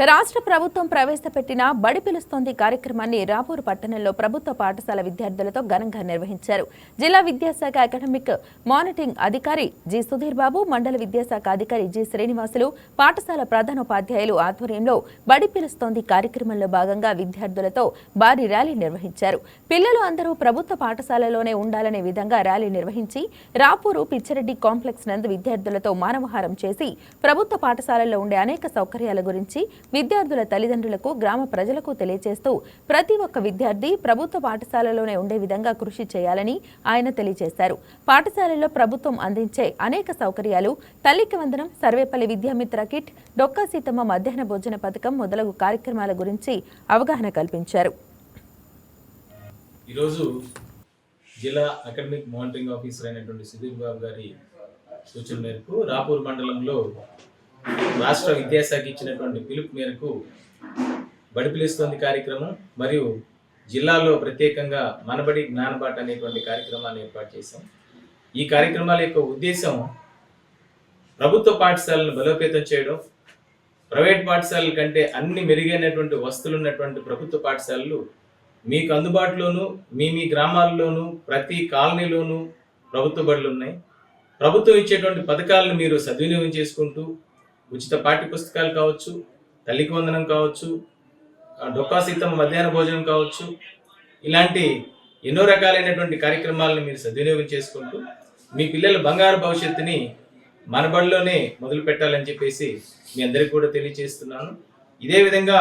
రాష్ట్ర ప్రభుత్వం ప్రవేశపెట్టిన బడి పిలుస్తోంది కార్యక్రమాన్ని రాపూర్ పట్టణంలో ప్రభుత్వ పాఠశాల విద్యార్థులతో ఘనంగా నిర్వహించారు. జిల్లా విద్యాశాఖ అకాడమిక్ మానిటరింగ్ అధికారి జి సుధీర్ బాబు, మండల విద్యాశాఖ అధికారి జి శ్రీనివాసులు, పాఠశాల ప్రధానోపాధ్యాయులు ఆధ్వర్యంలో బడి పిలుస్తోంది కార్యక్రమంలో భాగంగా విద్యార్థులతో భారీ ర్యాలీ నిర్వహించారు. పిల్లలు అందరూ ప్రభుత్వ పాఠశాలలోనే ఉండాలనే విధంగా ర్యాలీ నిర్వహించి రాపూరు పిచ్చిరెడ్డి కాంప్లెక్స్ నందు విద్యార్థులతో మానవహారం చేసి ప్రభుత్వ పాఠశాలల్లో ఉండే అనేక సౌకర్యాల గురించి విద్యార్థుల తల్లిదండ్రులకు, గ్రామ ప్రజలకు తెలియజేస్తూ ప్రతి ఒక్క విద్యార్థి ప్రభుత్వ పాఠశాలలోనే ఉండే విధంగా కృషి చేయాలని ఆయన తెలియజేశారు. పాఠశాలల్లో ప్రభుత్వం అందించే అనేక సౌకర్యాలు, తల్లికి వందనం, సర్వేపల్లి విద్యామిత్ర కిట్, డొక్కా సీతమ్మ మధ్యాహ్న భోజన పథకం మొదలగు కార్యక్రమాల గురించి అవగాహన కల్పించారు. ఈరోజు జిల్లా అకాడమిక్ మానిటరింగ్ ఆఫీసర్ అయినటువంటి సుధీర్ బాబు గారి సూచన మేరకు రాపూర్ మండలంలో రాష్ట్ర విద్యాశాఖ ఇచ్చినటువంటి పిలుపు మేరకు బడి పిలుస్తోంది కార్యక్రమం మరియు జిల్లాలో ప్రత్యేకంగా మనబడి జ్ఞానబాట అనేటువంటి కార్యక్రమాన్ని ఏర్పాటు చేశాం. ఈ కార్యక్రమాల యొక్క ఉద్దేశం ప్రభుత్వ పాఠశాలను బలోపేతం చేయడం, ప్రైవేట్ పాఠశాలల కంటే అన్ని మెరుగైనటువంటి వసతులు ఉన్నటువంటి ప్రభుత్వ పాఠశాలలు మీకు అందుబాటులోను మీ గ్రామాల్లోనూ ప్రతి కాలనీలోనూ ప్రభుత్వ బడులు ఉన్నాయి. ప్రభుత్వం ఇచ్చేటువంటి పథకాలను మీరు సద్వినియోగం చేసుకుంటూ ఉచిత పాఠ్య పుస్తకాలు కావచ్చు, తల్లికి వందనం కావచ్చు, డొక్కా సీతమ్మ మధ్యాహ్న భోజనం కావచ్చు, ఇలాంటి ఎన్నో రకాలైనటువంటి కార్యక్రమాలను మీరు సద్వినియోగం చేసుకుంటూ మీ పిల్లల బంగారు భవిష్యత్తుని మన బడిలోనే మొదలు పెట్టాలని చెప్పేసి మీ అందరికీ కూడా తెలియజేస్తున్నాను. ఇదే విధంగా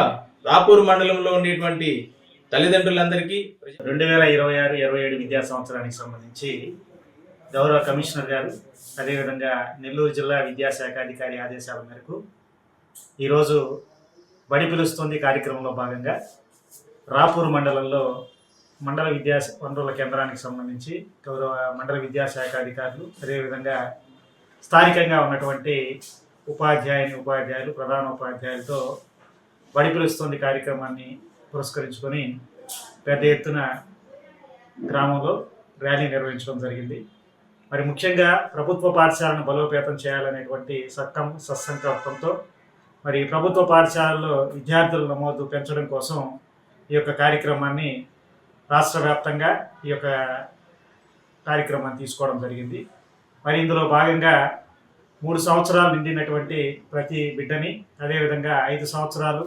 రాపూర్ మండలంలో ఉండేటువంటి తల్లిదండ్రులందరికీ 2026-27 విద్యా సంవత్సరానికి సంబంధించి గౌరవ కమిషనర్ గారు, అదేవిధంగా నెల్లూరు జిల్లా విద్యాశాఖ అధికారి ఆదేశాల మేరకు ఈరోజు బడి పిలుస్తోంది కార్యక్రమంలో భాగంగా రాపూర్ మండలంలో మండల విద్యా వనరుల కేంద్రానికి సంబంధించి గౌరవ మండల విద్యాశాఖ అధికారులు, అదేవిధంగా స్థానికంగా ఉన్నటువంటి ఉపాధ్యాయులు, ప్రధానోపాధ్యాయులతో బడి పిలుస్తోంది కార్యక్రమాన్ని పురస్కరించుకొని పెద్ద ఎత్తున గ్రామంలో ర్యాలీ నిర్వహించడం జరిగింది. మరి ముఖ్యంగా ప్రభుత్వ పాఠశాలను బలోపేతం చేయాలనేటువంటి సత్సంకల్పంతో మరి ప్రభుత్వ పాఠశాలలో విద్యార్థుల నమోదు పెంచడం కోసం ఈ యొక్క కార్యక్రమాన్ని రాష్ట్ర వ్యాప్తంగా ఈ యొక్క కార్యక్రమాన్ని తీసుకోవడం జరిగింది. మరి ఇందులో భాగంగా 3 సంవత్సరాలు నిండినటువంటి ప్రతి బిడ్డని, అదేవిధంగా 5 సంవత్సరాలు